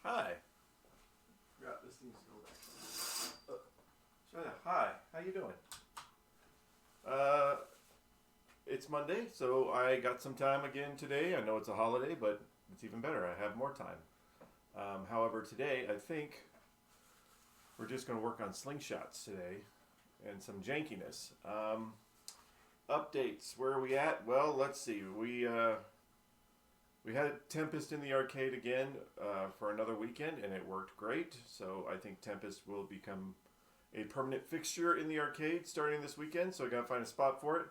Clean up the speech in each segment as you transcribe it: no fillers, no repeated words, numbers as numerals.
Hi. Forgot this needs to go back. Hi, how you doing? It's Monday, so I got some time again today. I know it's a holiday, but it's even better. I have more time. However, today I think we're just going to work on slingshots today and some jankiness. Updates. Where are we at? Well, let's see. We had Tempest in the arcade again for another weekend, and it worked great. So I think Tempest will become a permanent fixture in the arcade starting this weekend. So I got to find a spot for it.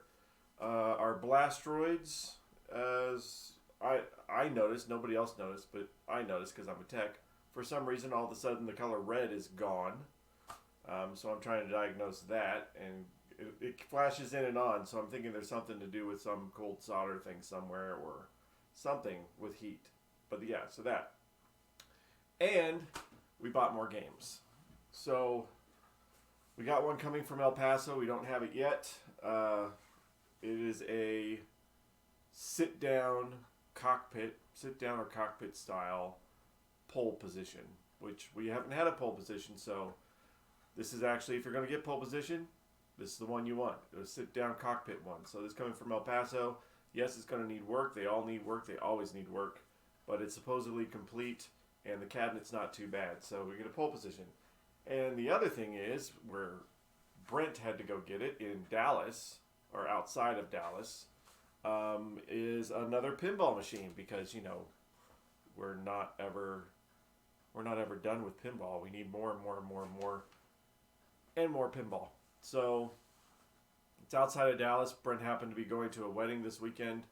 Our Blastroids, as I noticed, nobody else noticed, but I noticed because I'm a tech. For some reason, all of a sudden, the color red is gone. So I'm trying to diagnose that, and it flashes in and on. So I'm thinking there's something to do with some cold solder thing somewhere or something with heat. But yeah, so that. And we bought more games. So we got one coming from El Paso. We don't have it yet. It is a sit-down or cockpit style pole position, which we haven't had a pole position. So this is actually, if you're going to get pole position, this is the one you want. The sit-down cockpit one. So this is coming from El Paso. Yes, it's going to need work. They all need work. They always need work. But it's supposedly complete, and the cabinet's not too bad. So we get a pole position. And the other thing is, where Brent had to go get it in Dallas, or outside of Dallas, is another pinball machine, because, we're not ever done with pinball. We need more and more and more and more and more pinball. So it's outside of Dallas. Brent happened to be going to a wedding this weekend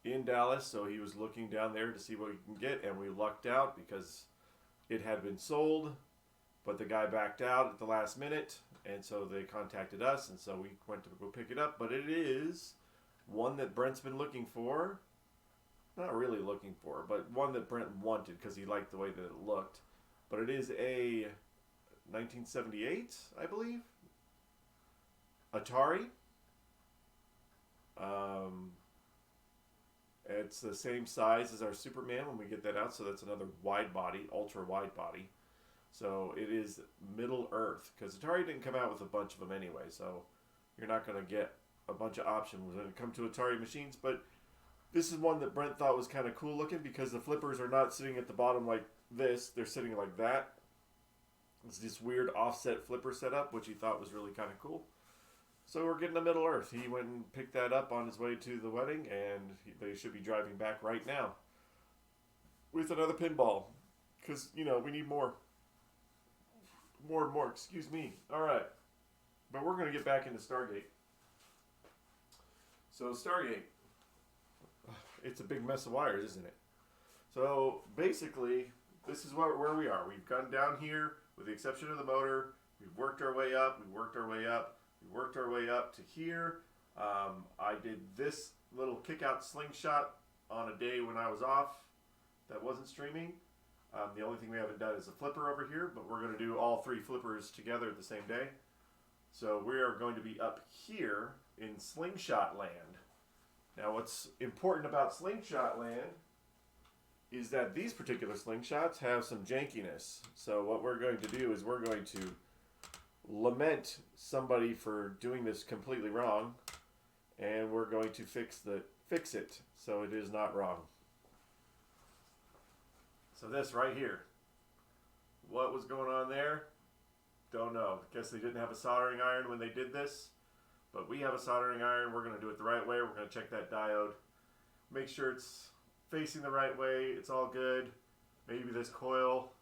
in Dallas, so he was looking down there to see what he can get, and we lucked out because it had been sold, but the guy backed out at the last minute, and so they contacted us, and so we went to go pick it up. But it is one that Brent's been looking for. Not really looking for, but one that Brent wanted because he liked the way that it looked. But it is a 1978, I believe, Atari. It's the same size as our Superman when we get that out, so that's another wide body, ultra wide body. So it is Middle Earth, because Atari didn't come out with a bunch of them anyway, so you're not going to get a bunch of options when it comes to Atari machines. But this is one that Brent thought was kind of cool looking, because the flippers are not sitting at the bottom like this, they're sitting like that. It's this weird offset flipper setup, which he thought was really kind of cool. So we're getting a Middle Earth. He went and picked that up on his way to the wedding, and they should be driving back right now with another pinball, because, we need more. More, excuse me. All right. But we're going to get back into Stargate. So Stargate, it's a big mess of wires, isn't it? So basically, this is where we are. We've gone down here, with the exception of the motor. We've worked our way up. We worked our way up. We worked our way up to here. I did this little kick-out slingshot on a day when I was off that wasn't streaming. The only thing we haven't done is a flipper over here, but we're going to do all three flippers together the same day. So we are going to be up here in Slingshot Land. Now, what's important about Slingshot Land is that these particular slingshots have some jankiness. So what we're going to do is we're going to lament somebody for doing this completely wrong, and we're going to fix it so it is not wrong. So this right here, what was going on there? Don't know. Guess they didn't have a soldering iron when they did this, but we have a soldering iron. We're going to do it the right way. We're going to check that diode, make sure it's facing the right way. It's all good. Maybe this coil,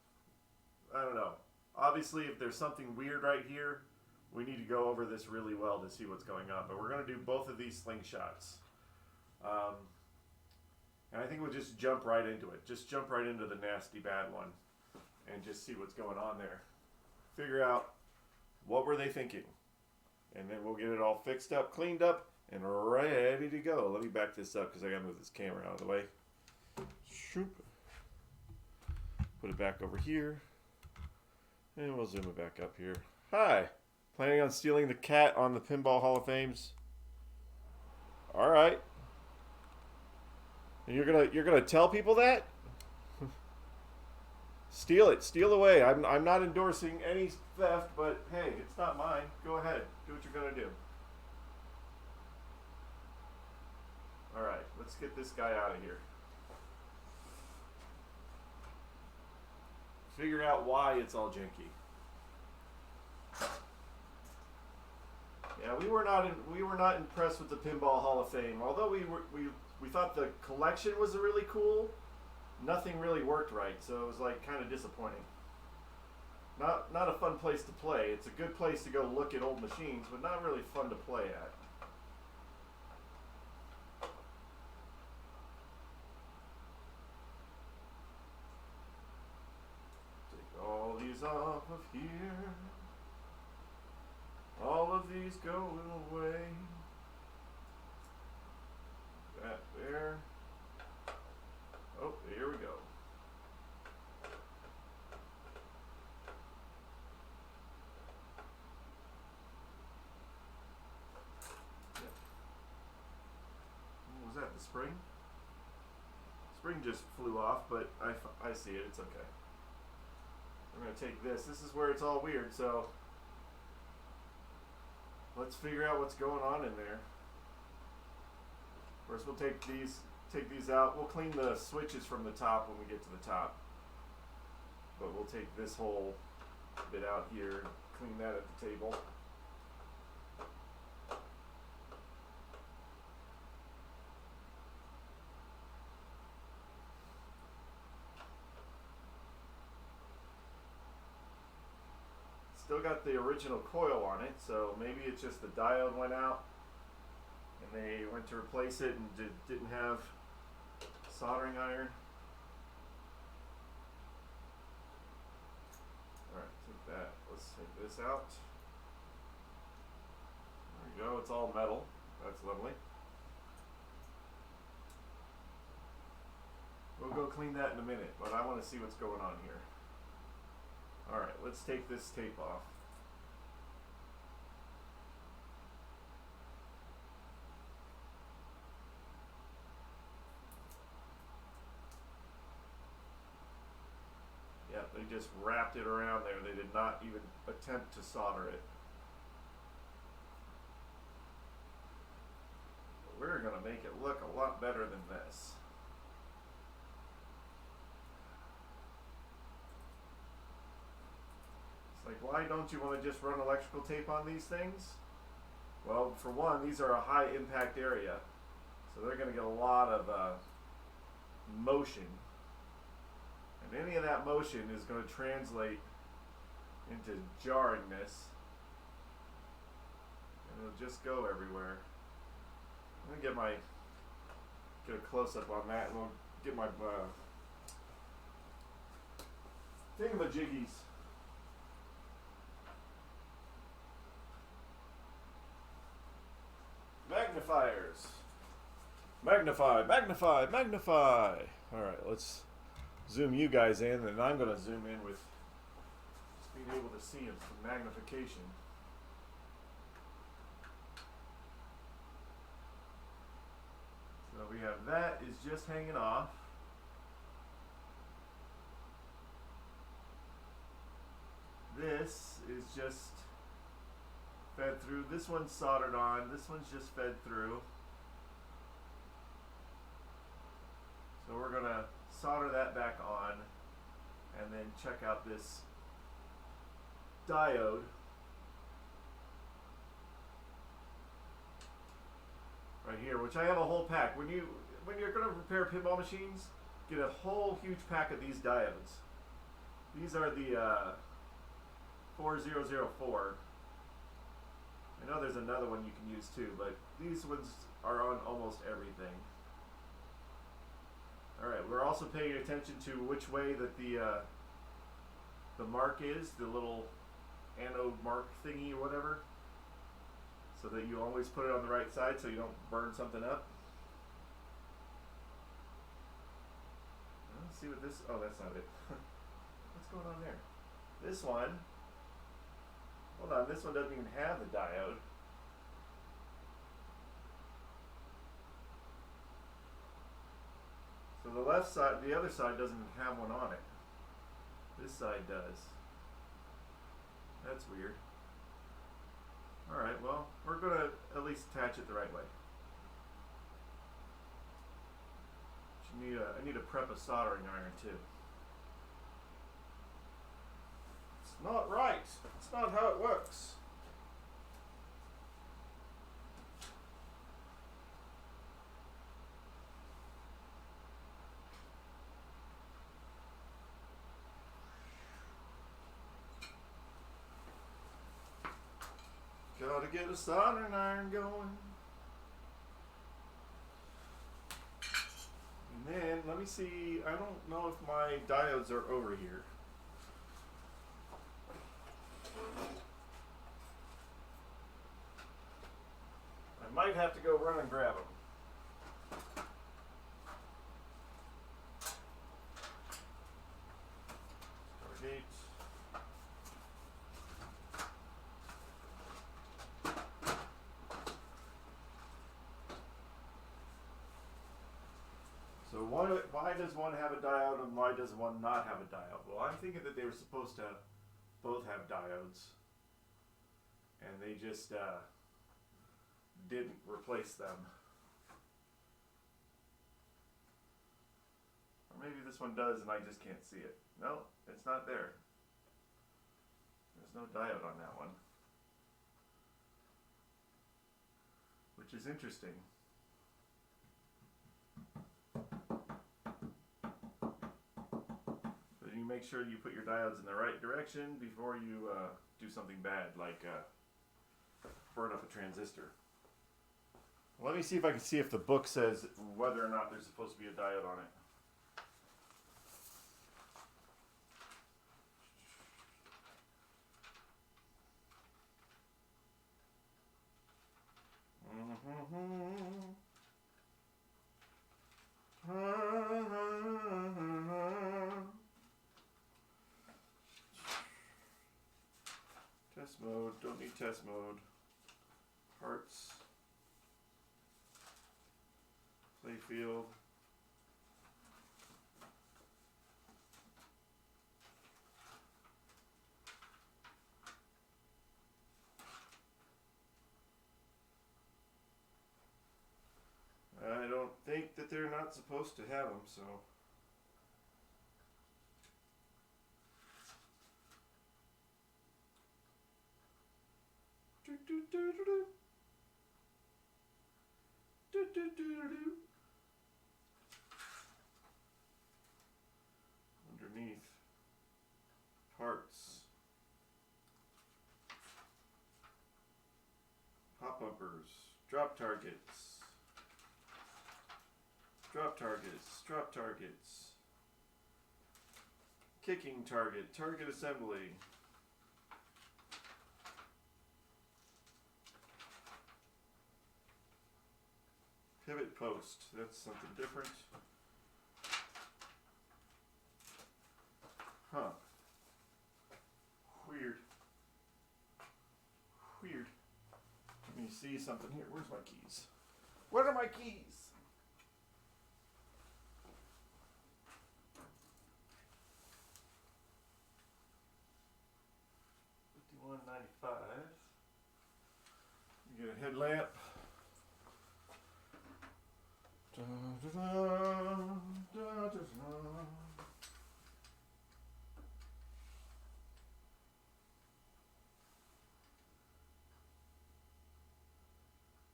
I don't know. Obviously, if there's something weird right here, we need to go over this really well to see what's going on. But we're going to do both of these slingshots. And I think we'll just jump right into it. Just jump right into the nasty bad one and just see what's going on there. Figure out what were they thinking. And then we'll get it all fixed up, cleaned up, and ready to go. Let me back this up because I got to move this camera out of the way. Shoop. Put it back over here. And we'll zoom it back up here. Hi. Planning on stealing the cat on the Pinball Hall of Fames? All right. And you're gonna tell people that? Steal it. Steal away. I'm not endorsing any theft, but hey, it's not mine. Go ahead. Do what you're gonna do. All right. Let's get this guy out of here. Figure out why it's all janky. Yeah, we were not impressed with the Pinball Hall of Fame. Although we thought the collection was really cool, nothing really worked right. So it was like kind of disappointing. Not a fun place to play. It's a good place to go look at old machines, but not really fun to play at. Take all these off of here. All of these going away. That there. Oh, here we go. Yep. What was that, the spring? Spring just flew off, but I see it, it's okay. I'm going to take this. This is where it's all weird, so let's figure out what's going on in there. First we'll take these out. We'll clean the switches from the top when we get to the top. But we'll take this whole bit out here and clean that at the table. Still got the original coil on it, so maybe it's just the diode went out and they went to replace it and didn't have soldering iron. Alright, take that. Let's take this out. There we go, it's all metal. That's lovely. We'll go clean that in a minute, but I want to see what's going on here. Alright, let's take this tape off. Yeah, they just wrapped it around there. They did not even attempt to solder it. But we're going to make it look a lot better than this. Like, why don't you want to just run electrical tape on these things? Well, for one, these are a high impact area, so they're going to get a lot of motion, and any of that motion is going to translate into jarringness, and it'll just go everywhere. I'm going to get a close-up on that, and we'll get my thingamajiggies. Magnifiers. Magnify, magnify, magnify. Alright, let's zoom you guys in, and I'm going to zoom in with just being able to see some magnification. So we have that is just hanging off. This is just fed through. This one's soldered on. This one's just fed through. So we're going to solder that back on and then check out this diode. Right here, which I have a whole pack. When you're going to repair pinball machines, get a whole huge pack of these diodes. These are the 4004. I know there's another one you can use too, but these ones are on almost everything. Alright, we're also paying attention to which way that the mark is, the little anode mark thingy or whatever, so that you always put it on the right side so you don't burn something up. Let's see what this, oh, that's not it. What's going on there? This one, hold on, this one doesn't even have the diode. So the left side, the other side doesn't have one on it. This side does. That's weird. Alright, well, we're going to at least attach it the right way. I need to prep a soldering iron too. It's not right. It's not how it works. Gotta get a soldering iron going. And then, let me see, I don't know if my diodes are over here. I might have to go run and grab them. Stargate. So why does one have a diode and why does one not have a diode? Well, I'm thinking that they were supposed to both have diodes, and they just didn't replace them. Or maybe this one does and I just can't see it. No, it's not there. There's no diode on that one, which is interesting. But you make sure you put your diodes in the right direction before you do something bad, like burn up a transistor. Let me see if I can see if the book says whether or not there's supposed to be a diode on it. Test mode, don't need test mode. Parts. Playfield. I don't think that they're not supposed to have them, so. Underneath. Parts. Pop bumpers. Drop targets. Drop targets. Drop targets. Kicking target. Target assembly. Pivot post. That's something different. Huh. Weird. Weird. Let me see something here. Where's my keys? Where are my keys? $51.95. You get a headlamp. Da, da, da, da, da, da.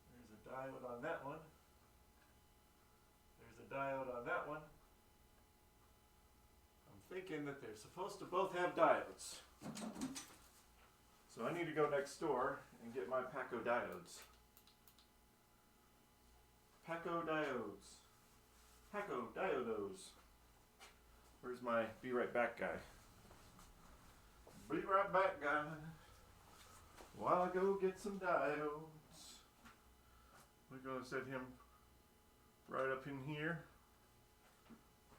There's a diode on that one. There's a diode on that one. I'm thinking that they're supposed to both have diodes. So I need to go next door and get my Paco diodes. Paco diodes. Paco diodos. Where's my be right back guy? Be right back guy. While I go get some diodes. We're going to set him right up in here.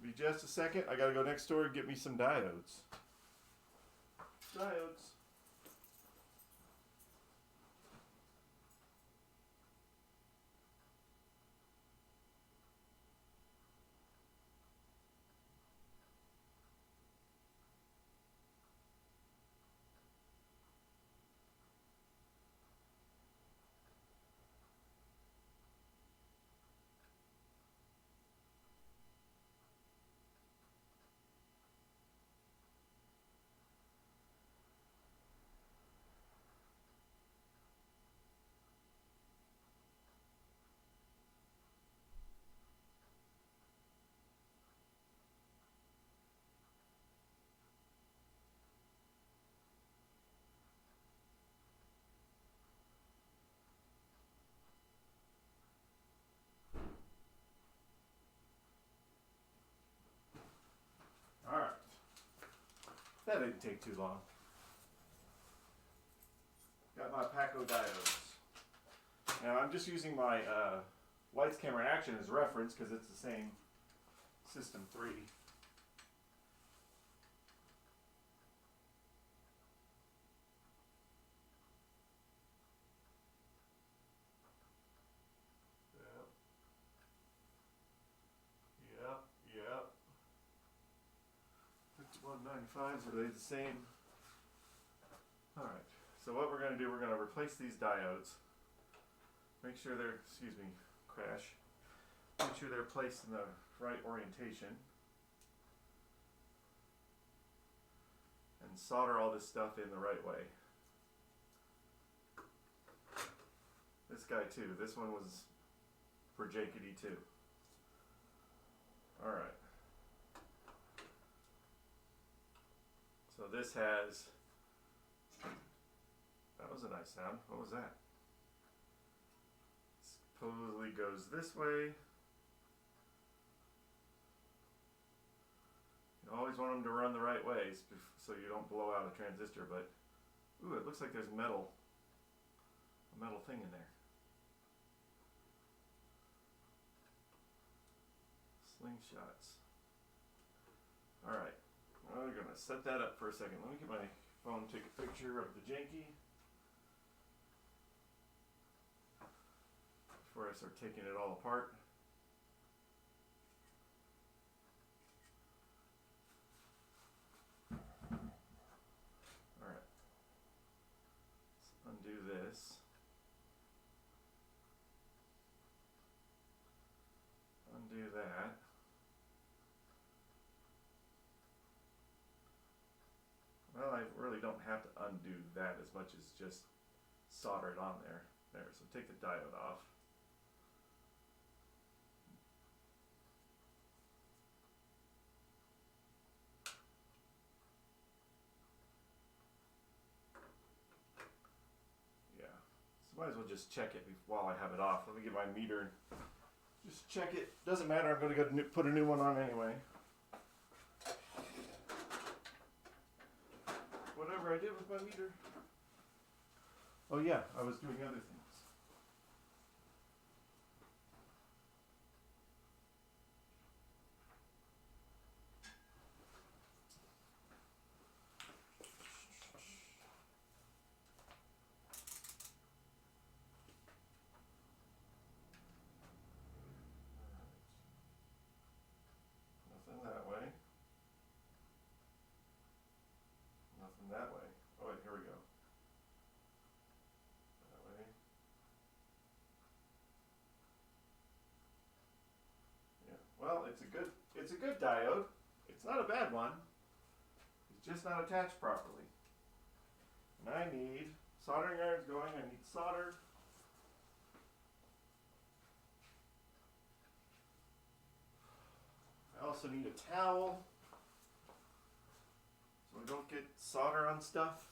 Be just a second. I gotta go next door and get me some diodes. Diodes. Alright. That didn't take too long. Got my Paco diodes. Now I'm just using my lights, camera, and action as reference because it's the same system 3. Yep. 5195s, are they the same? Alright, so what we're going to do, we're going to replace these diodes. Make sure they're, crash. Make sure they're placed in the right orientation. And solder all this stuff in the right way. This guy too, this one was for Jakety too. Alright. So this has, that was a nice sound. What was that? Supposedly goes this way. You always want them to run the right way so you don't blow out a transistor, but ooh, it looks like there's a metal thing in there. Slingshots. Alright, we're going to set that up for a second. Let me get my phone and take a picture of the janky before I start taking it all apart. Alright, let's undo this. Undo that. Well, I really don't have to undo that as much as just solder it on there. There, so take the diode off. Yeah, so might as well just check it while I have it off. Let me get my meter and just check it. Doesn't matter, I'm going to go put a new one on anyway. Whatever I did with my meter. Oh yeah, I was doing other things. Nothing that way. Nothing that way. Oh wait, here we go. That way. Yeah. Well, it's a good diode. It's not a bad one. It's just not attached properly. And I need soldering irons going. I need solder. I also need a towel so I don't get solder on stuff.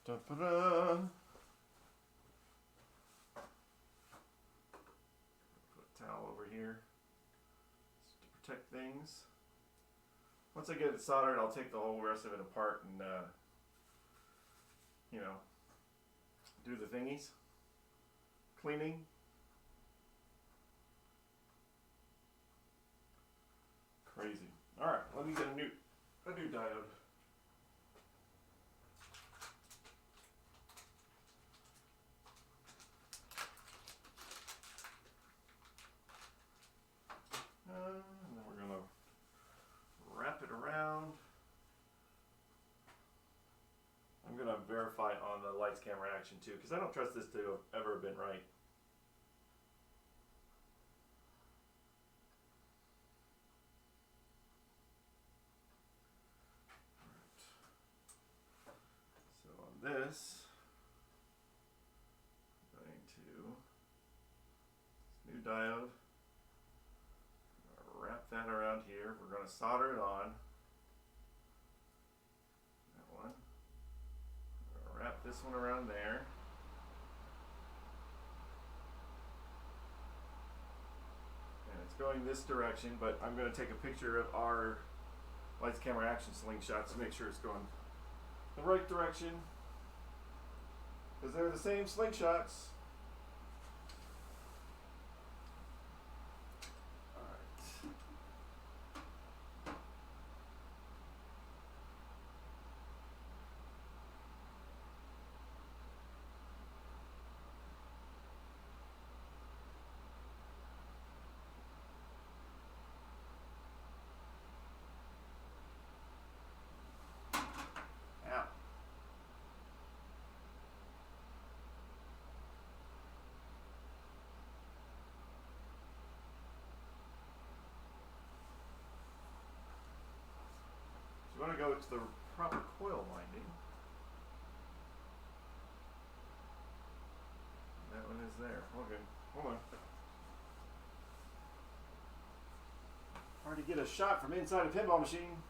Da-ba-da. Put a towel over here just to protect things. Once I get it soldered, I'll take the whole rest of it apart and, you know, do the thingies. Cleaning. Crazy. Alright, let me get a new diode. And then we're going to wrap it around. I'm going to verify on the lights, camera, action too, because I don't trust this to have ever been right. So on this, I'm going to new diode. Wrap that around here. We're going to solder it on. That one. We're going to wrap this one around there. And it's going this direction, but I'm going to take a picture of our lights, camera, action slingshots to make sure it's going the right direction. Because they're the same slingshots. So we want to go to the proper coil winding. That one is there. Okay, hold on. Hard to get a shot from inside a pinball machine.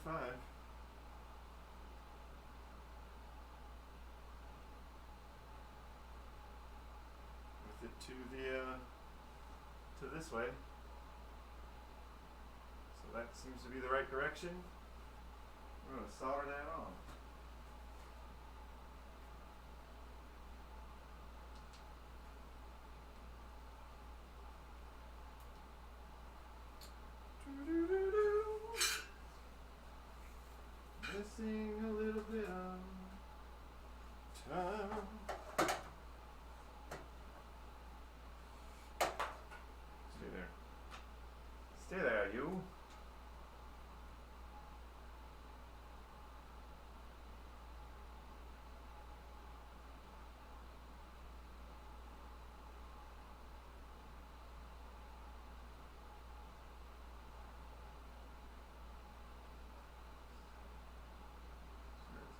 $295. With it to this way. So that seems to be the right direction. We're going to solder that on. Missing a little bit of time. Stay there. Stay there, you.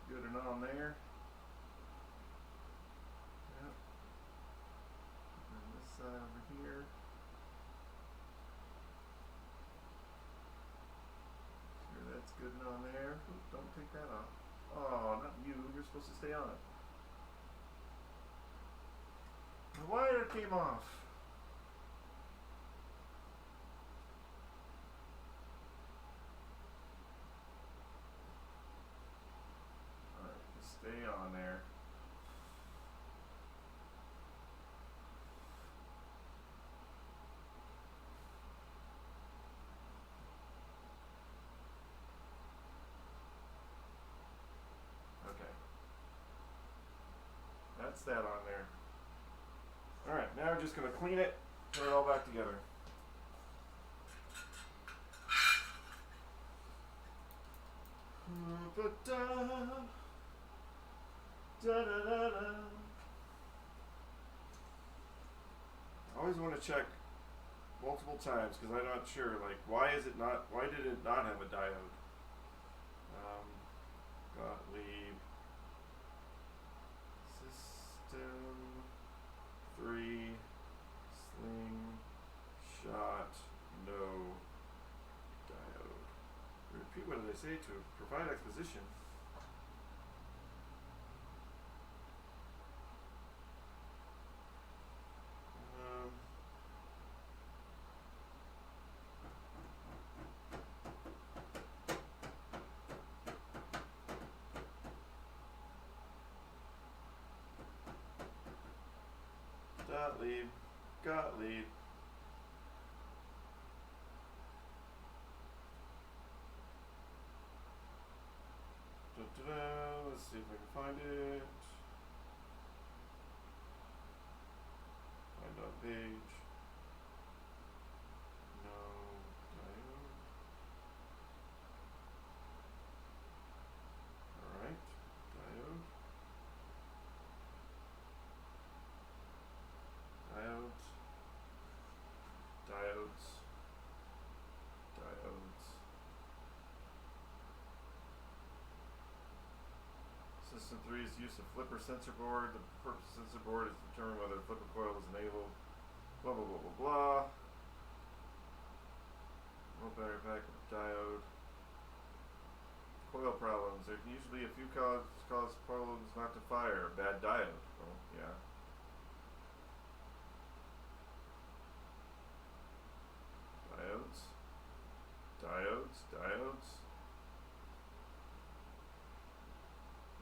Good enough on there. Yep. And this side over here. Sure, that's good enough on there. Oops, don't take that off. Oh, not you. You're supposed to stay on it. The wire came off. Stay on there. That's that on there. Alright, now we're just going to clean it, put it all back together. I always want to check multiple times because I'm not sure. Like, why did it not have a diode? Gottlieb system 3 sling shot no diode. Repeat what did I say to provide exposition? Gottlieb. Let's see if I can find it. Find out page. No diode. Alright, diode. Diodes. System 3's use of flipper sensor board. The purpose of sensor board is to determine whether the flipper coil is enabled. Blah blah blah blah blah. Low battery pack with diode. Coil problems. There can usually be a few cause coils not to fire. Bad diode. Oh yeah. Diodes.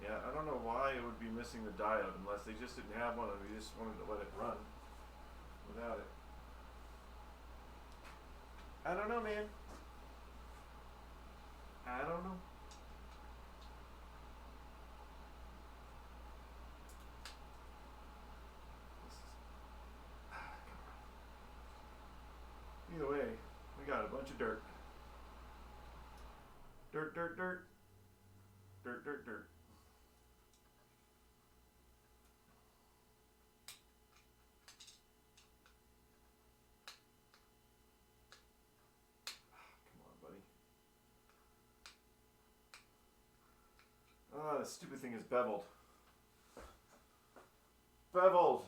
Yeah, I don't know why it would be missing the diode unless they just didn't have one and they just wanted to let it run without it. I don't know, man. I don't know. Either way, we got a bunch of dirt. Dirt. Oh, this stupid thing is beveled. Beveled!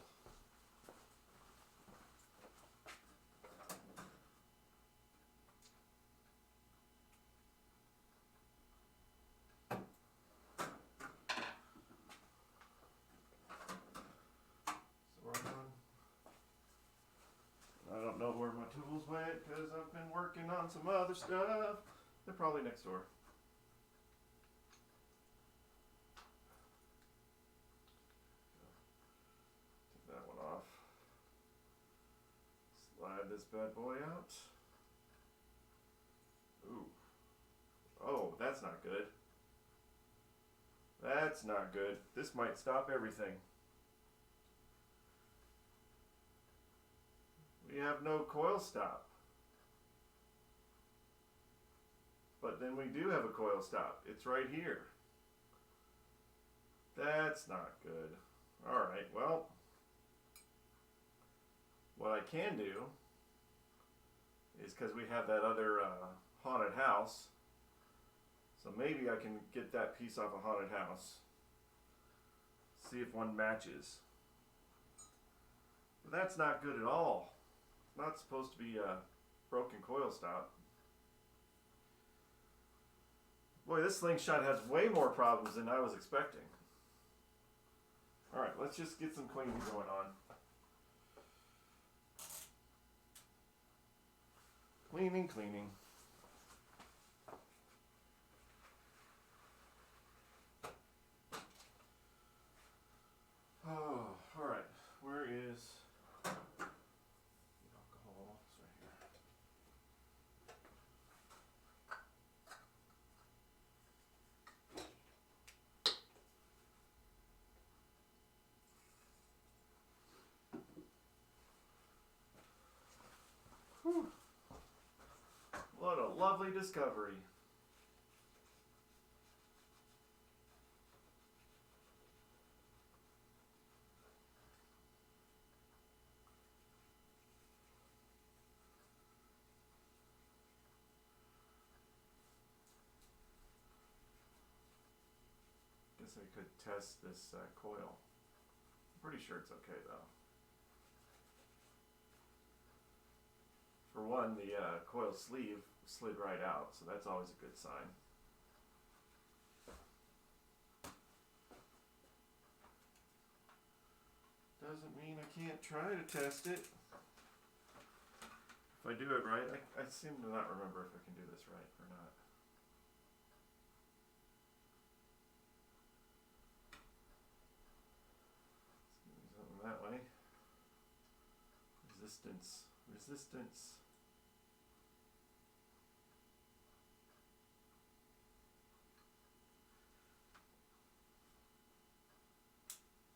I don't know where my tools went because I've been working on some other stuff. They're probably next door. Take that one off. Slide this bad boy out. Ooh. Oh, that's not good. That's not good. This might stop everything. We have no coil stop. But then we do have a coil stop. It's right here. That's not good. Alright, well, what I can do is, because we have that other haunted house, so maybe I can get that piece off a haunted house. See if one matches. But that's not good at all. It's not supposed to be a broken coil stop. Boy, this slingshot has way more problems than I was expecting. Alright, let's just get some cleaning going on. Cleaning. Oh, alright. Where is the alcohol? It's right here. Whew. What a lovely discovery. Guess I could test this coil. I'm pretty sure it's okay though. For one, the coil sleeve slid right out, so that's always a good sign. Doesn't mean I can't try to test it. If I do it right, I seem to not remember if I can do this right or not. Something that way. Resistance.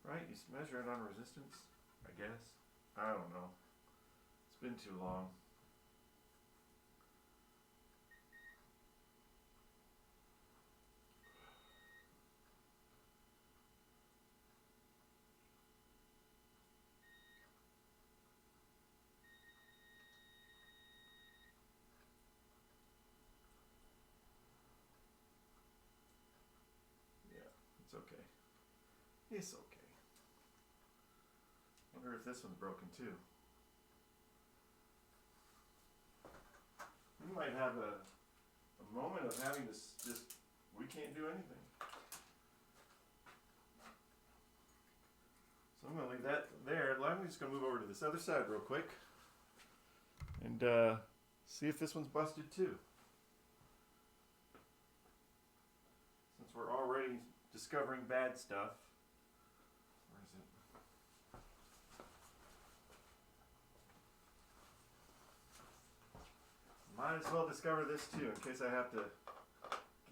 Right, you measure it on resistance, I guess. I don't know. It's been too long. It's okay. It's okay. Wonder if this one's broken too. We might have a moment of having this just, we can't do anything. So I'm going to leave that there. I'm just going to move over to this other side real quick and see if this one's busted too. Since we're already discovering bad stuff. Where is it? Might as well discover this too in case I have to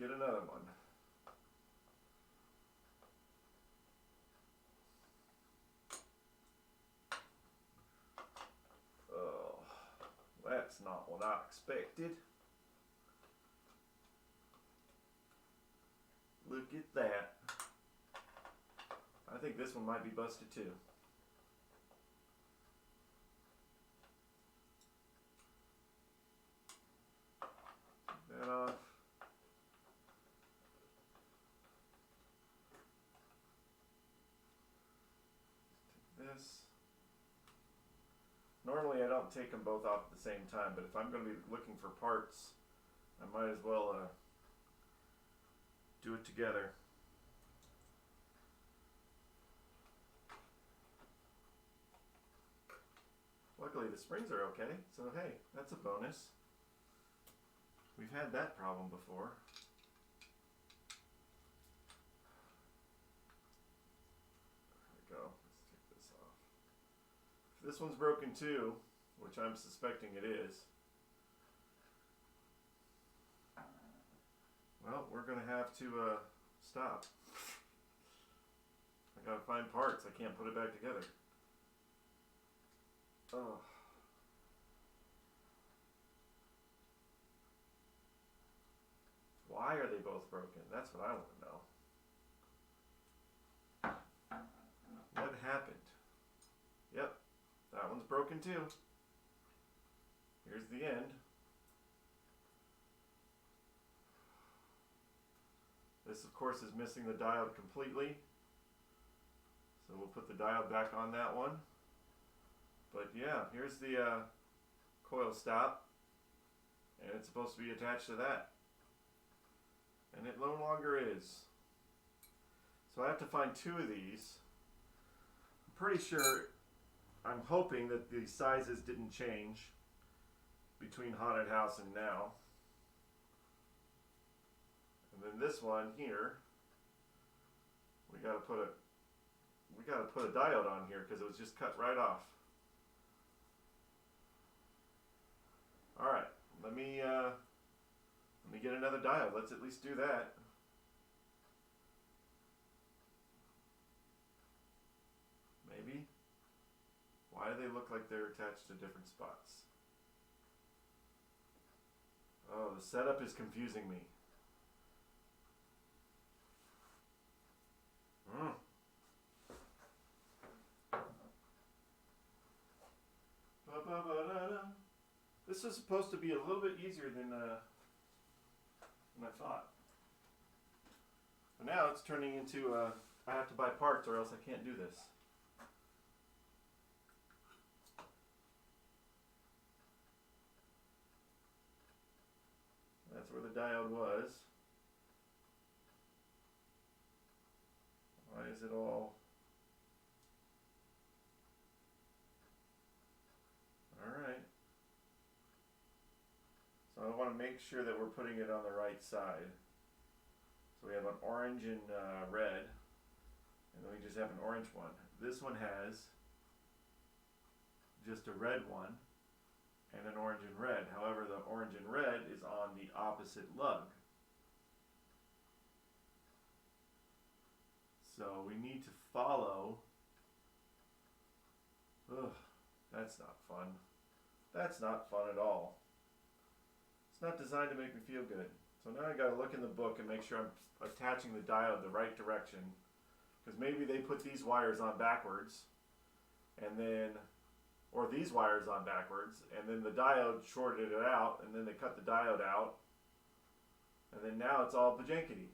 get another one. Oh, that's not what I expected. Look at that. I think this one might be busted too. Take that off. Take this. Normally I don't take them both off at the same time, but if I'm going to be looking for parts, I might as well do it together. Luckily the springs are okay, so hey, that's a bonus. We've had that problem before. There we go. Let's take this off. If this one's broken too, which I'm suspecting it is, well, we're going to have to stop. I gotta find parts. I can't put it back together. Oh. Why are they both broken? That's what I want to know. What happened? Yep, that one's broken too. Here's the end. This, of course, is missing the diode completely. So we'll put the diode back on that one. But yeah, here's the coil stop. And it's supposed to be attached to that. And it no longer is. So I have to find two of these. I'm pretty sure, I'm hoping that the sizes didn't change between Haunted House and now. And then this one here, we gotta put a diode on here because it was just cut right off. All right, let me get another diode. Let's at least do that. Maybe. Why do they look like they're attached to different spots? Oh, the setup is confusing me. This is supposed to be a little bit easier than I thought. But now it's turning into I have to buy parts or else I can't do this. That's where the diode was. Why is it all... Alright. So I want to make sure that we're putting it on the right side. So we have an orange and red, and then we just have an orange one. This one has just a red one and an orange and red. However, the orange and red is on the opposite lug. So we need to follow. Ugh, that's not fun. That's not fun at all. It's not designed to make me feel good. So now I gotta look in the book and make sure I'm attaching the diode the right direction. Because maybe they put these wires on backwards, and then, or these wires on backwards, and then the diode shorted it out, and then they cut the diode out, and then now it's all bajankety.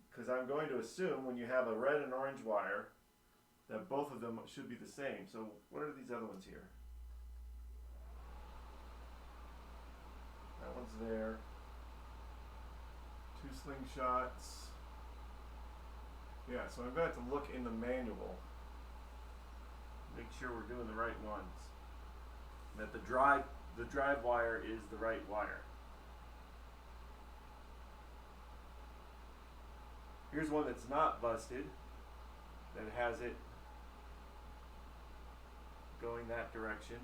Because I'm going to assume when you have a red and orange wire that both of them should be the same. So what are these other ones here? That one's there. 2 slingshots. Yeah, so I'm going to have to look in the manual. Make sure we're doing the right ones. That the drive wire is the right wire. Here's one that's not busted, that has it going that direction.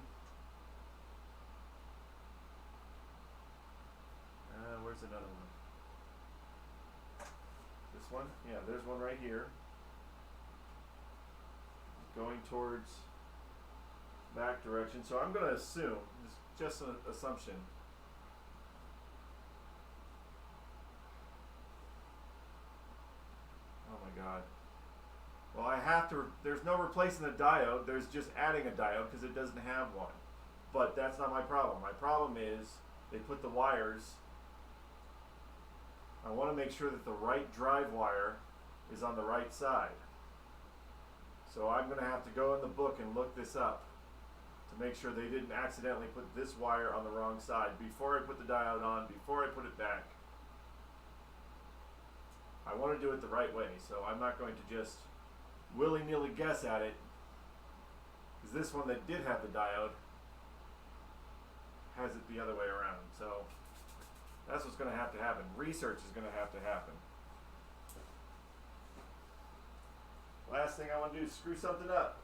Where's another one? This one? Yeah, there's one right here. Going towards back direction. So I'm going to assume, just an assumption, oh my god. Well, I have to, there's no replacing the diode, there's just adding a diode because it doesn't have one. But that's not my problem. My problem is they put the wires, I want to make sure that the right drive wire is on the right side. So I'm going to have to go in the book and look this up to make sure they didn't accidentally put this wire on the wrong side before I put the diode on, before I put it back. I want to do it the right way, so I'm not going to just willy-nilly guess at it, because this one that did have the diode has it the other way around. So that's what's going to happen. Research is going to happen. Last thing I want to do is screw something up.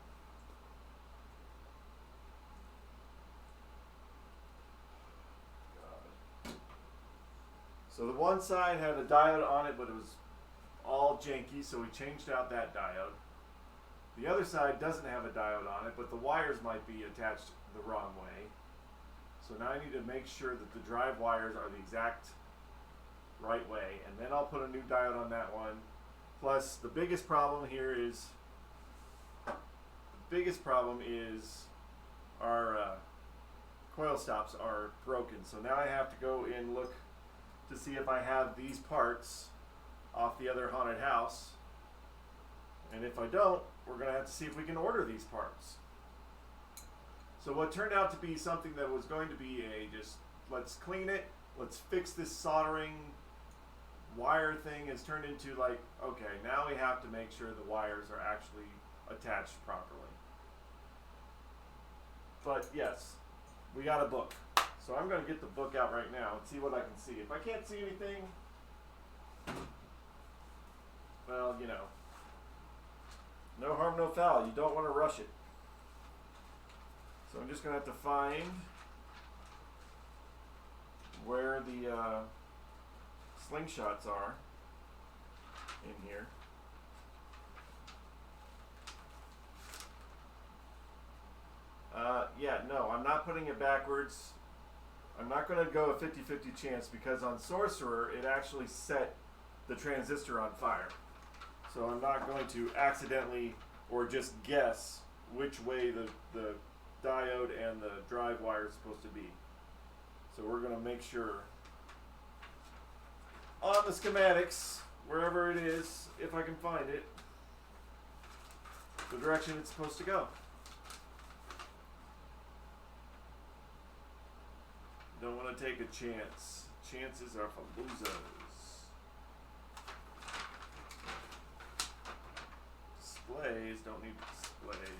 God. So the one side had a diode on it, but it was all janky, so we changed out that diode. The other side doesn't have a diode on it, but the wires might be attached the wrong way. So now I need to make sure that the drive wires are the exact right way, and then I'll put a new diode on that one. Plus, the biggest problem here is our coil stops are broken. So now I have to go and look to see if I have these parts off the other haunted house. And if I don't, we're going to have to see if we can order these parts. So what turned out to be something that was going to be a just, let's clean it, let's fix this soldering wire thing, has turned into like, okay, now we have to make sure the wires are actually attached properly. But yes, we got a book. So I'm going to get the book out right now and see what I can see. If I can't see anything, well, you know, no harm, no foul. You don't want to rush it. So I'm just going to have to find where the slingshots are in here. Yeah, no, I'm not putting it backwards. I'm not going to go a 50-50 chance because on Sorcerer it actually set the transistor on fire. So I'm not going to accidentally or just guess which way the diode and the drive wire is supposed to be. So we're going to make sure on the schematics, wherever it is, if I can find it, the direction it's supposed to go. Don't want to take a chance. Chances are faluzas. Displays don't need displays.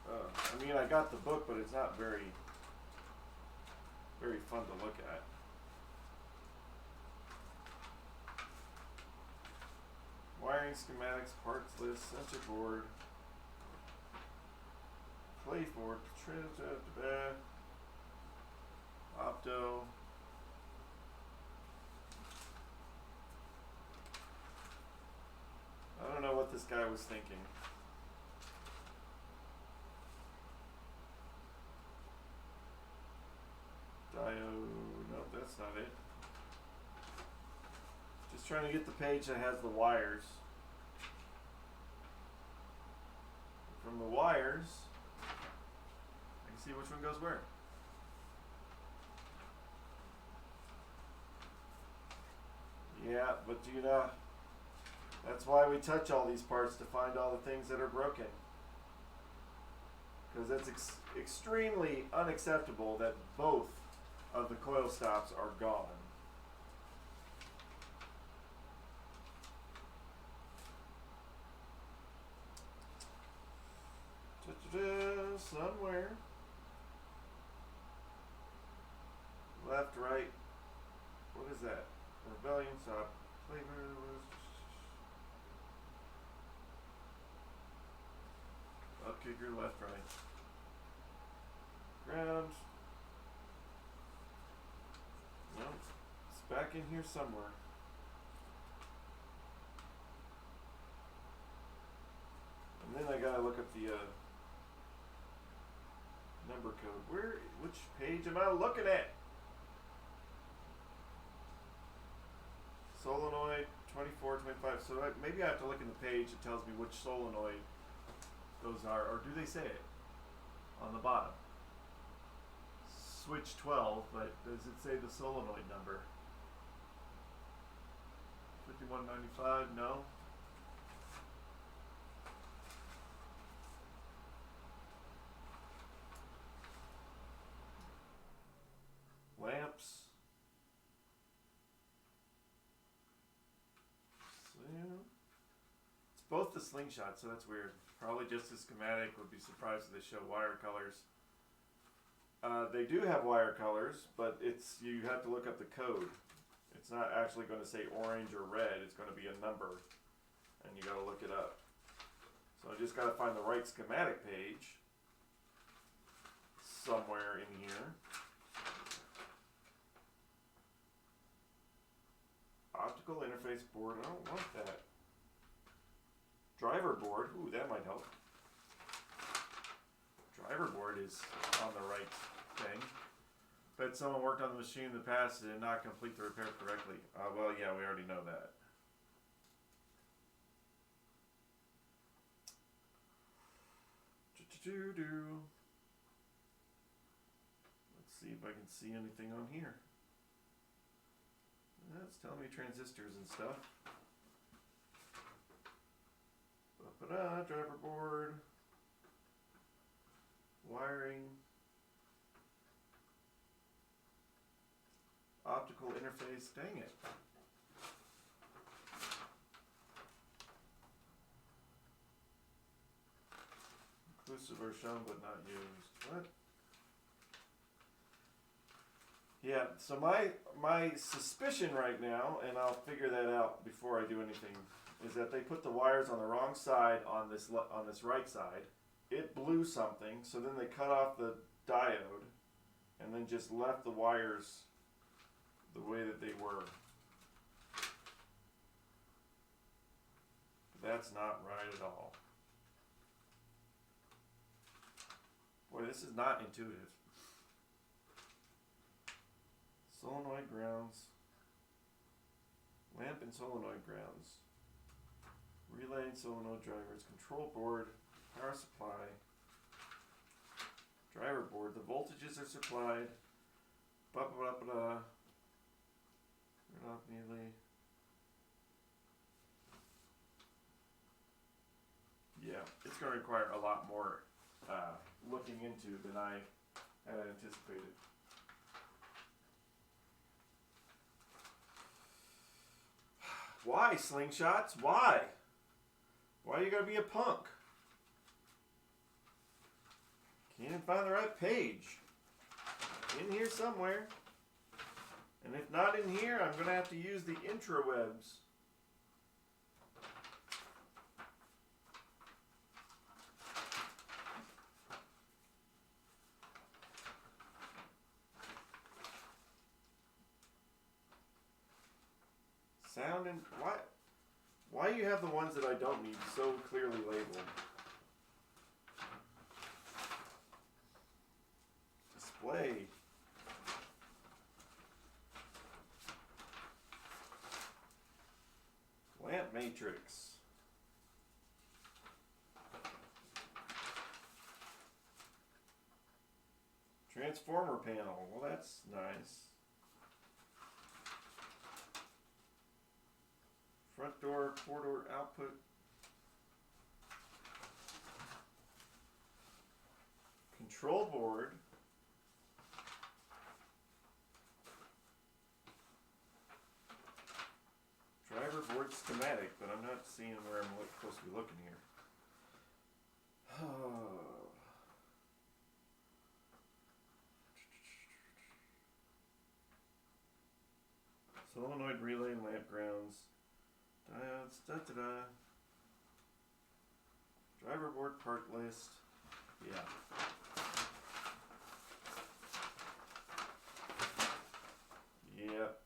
I mean, I got the book, but it's not very fun to look at. Wiring schematics, parts list, sensor board, plate board, opto. I don't know what this guy was thinking. Diode, no, that's not it. Just trying to get the page that has the wires. From the wires, I can see which one goes where. Yeah, but you know, that's why we touch all these parts to find all the things that are broken. Because it's extremely unacceptable that both of the coil stops are gone. Somewhere. Left, right. What is that? Rebellion stop. Flavor. Up kicker, left, right. Ground. No. It's back in here somewhere. And then I gotta look up the number code. Which page am I looking at? Solenoid 24, 25. So maybe I have to look in the page that tells me which solenoid those are. Or do they say it on the bottom? Switch 12, but does it say the solenoid number? 5195, no. Lamps. So, it's both the slingshot, so that's weird. Probably just a schematic. Would be surprised if they show wire colors. They do have wire colors, but you have to look up the code. It's not actually going to say orange or red. It's going to be a number, and you got to look it up. So I just got to find the right schematic page somewhere in here. Optical interface board. I don't want that. Driver board. Ooh, that might help. Driver board is on the right thing. Bet someone worked on the machine in the past and did not complete the repair correctly. Well, yeah, we already know that. Let's see if I can see anything on here. That's telling me transistors and stuff. Driver board. Wiring. Optical interface. Dang it. Inclusive are shown but not used. What? Yeah, so my suspicion right now, and I'll figure that out before I do anything, is that they put the wires on the wrong side on this right side. It blew something, so then they cut off the diode, and then just left the wires the way that they were. That's not right at all. Boy, this is not intuitive. Solenoid grounds. Lamp and solenoid grounds. Relay and solenoid drivers. Control board. Power supply. Driver board. The voltages are supplied. Blah blah blah blah. Turn off immediately. Yeah, it's going to require a lot more looking into than I had anticipated. Why, Slingshots? Why? Why you gotta be a punk? Can't even find the right page. In here somewhere. And if not in here, I'm gonna have to use the intrawebs. Sound and why you have the ones that I don't need so clearly labeled? Display. Lamp matrix. Transformer panel. Well, that's nice. Front door, four-door output. Control board. Driver board schematic, but I'm not seeing where I'm supposed to be looking here. Solenoid relay and lamp grounds. Diodes, da-da-da. Driver board part list. Yeah. Yep.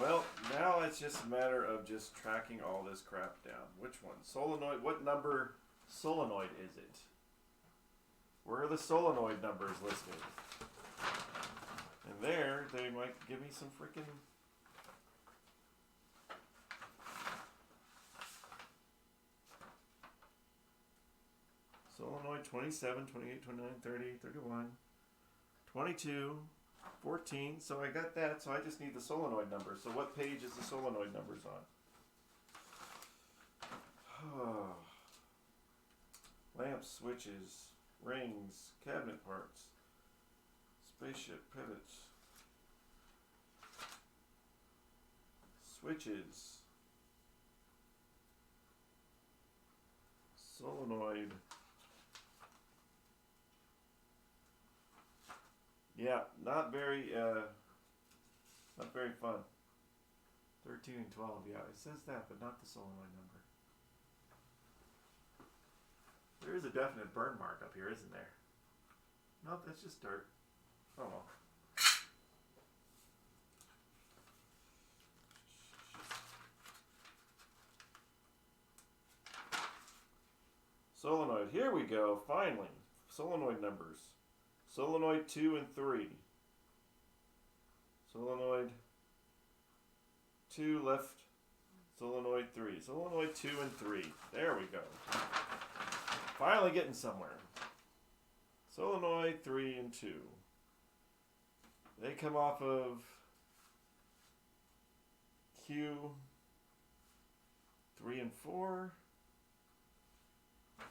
Well, now it's just a matter of just tracking all this crap down. Which one? Solenoid. What number solenoid is it? Where are the solenoid numbers listed? And there, they might give me some freaking... Solenoid 27, 28, 29, 30, 31, 22, 14. So I got that, so I just need the solenoid number. So what page is the solenoid numbers on? Lamps, switches, rings, cabinet parts, spaceship, pivots, switches, solenoid. Yeah, not very fun. 13 and 12, yeah, it says that, but not the solenoid number. There is a definite burn mark up here, isn't there? Nope, that's just dirt. Oh well. Solenoid, here we go, finally. Solenoid numbers. Solenoid 2 and 3. Solenoid 2 left. Solenoid 3. Solenoid 2 and 3. There we go. Finally getting somewhere. Solenoid 3 and 2. They come off of Q 3 and 4. So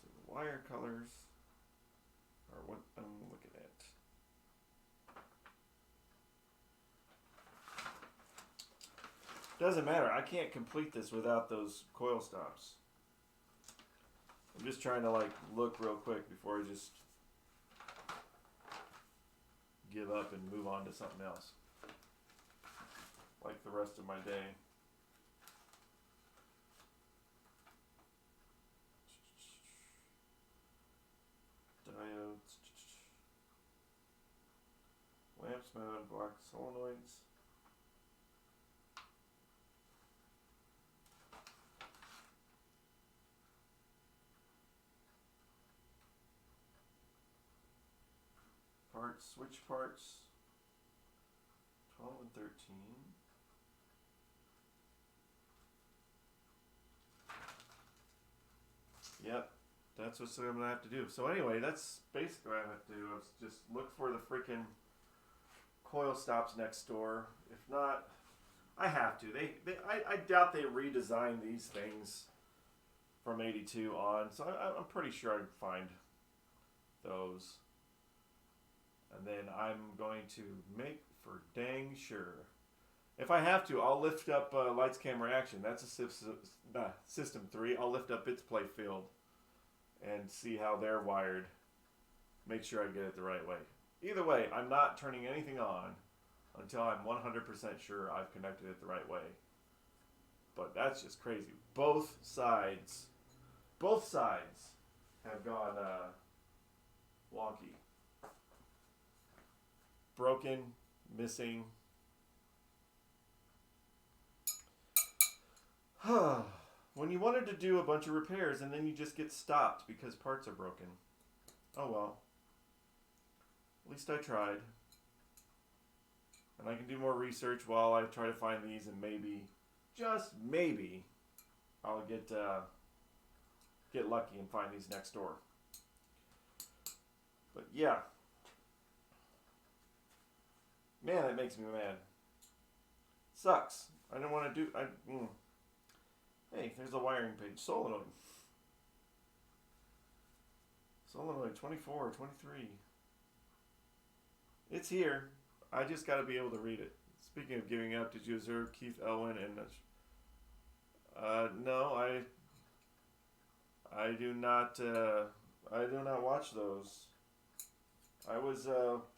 the wire colors are what I'm looking at. Doesn't matter. I can't complete this without those coil stops. I'm just trying to look real quick before I just give up and move on to something else. Like the rest of my day. Diodes. Lamps mounted block solenoids. parts, switch parts, 12 and 13. Yep, that's what I'm gonna have to do. So anyway, that's basically what I have to do. Is just look for the freaking coil stops next door. If not, I have to. I doubt they redesigned these things from 82 on, so I'm pretty sure I can find those. And then I'm going to make for dang sure. If I have to, I'll lift up Lights Camera Action. That's a System 3. I'll lift up its play field and see how they're wired. Make sure I get it the right way. Either way, I'm not turning anything on until I'm 100% sure I've connected it the right way. But that's just crazy. Both sides have gone wonky. Broken, missing. When you wanted to do a bunch of repairs and then you just get stopped because parts are broken. Oh well. At least I tried. And I can do more research while I try to find these, and maybe, just maybe, I'll get lucky and find these next door. But yeah. Man, that makes me mad. Sucks. I don't want to do... Hey, there's a wiring page. Solenoid. Solenoid 24 or 23. It's here. I just got to be able to read it. Speaking of giving up, did you observe Keith Elwin and... no, I do not... I do not watch those. I was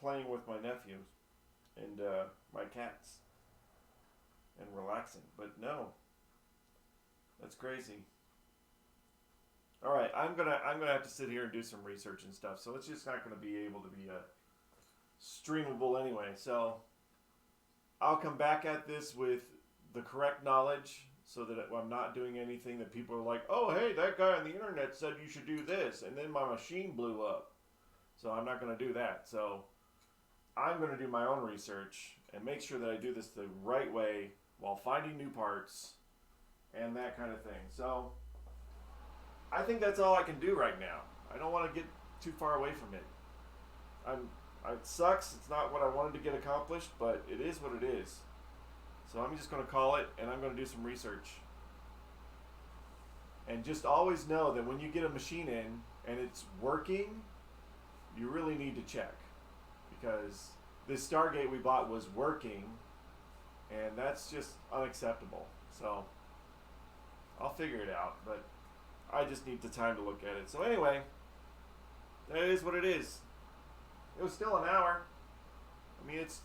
playing with my nephews and my cats and relaxing, but no. That's crazy. All right, I'm gonna have to sit here and do some research and stuff. So it's just not gonna be able to be streamable anyway. So I'll come back at this with the correct knowledge, so that I'm not doing anything that people are like, oh hey, that guy on the internet said you should do this, and then my machine blew up. So I'm not gonna do that. So I'm gonna do my own research and make sure that I do this the right way while finding new parts and that kind of thing. So I think that's all I can do right now. I don't want to get too far away from it. It sucks. It's not what I wanted to get accomplished, but it is what it is. So I'm just going to call it, and I'm going to do some research. And just always know that when you get a machine in and it's working, you really need to check. Because this Stargate we bought was working, and that's just unacceptable. So I'll figure it out, but I just need the time to look at it. So anyway, that is what it is. It was still an hour. I mean, it's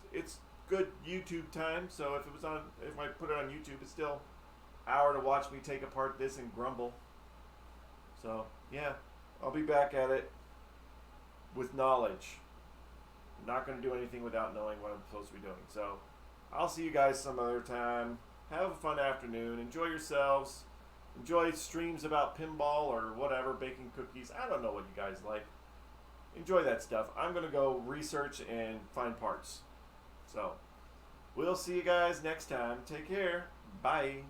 good YouTube time. So if I put it on YouTube, it's still an hour to watch me take apart this and grumble. So yeah, I'll be back at it with knowledge. I'm not going to do anything without knowing what I'm supposed to be doing. So I'll see you guys some other time. Have a fun afternoon. Enjoy yourselves. Enjoy streams about pinball or whatever, baking cookies. I don't know what you guys like. Enjoy that stuff. I'm going to go research and find parts. So, we'll see you guys next time. Take care. Bye.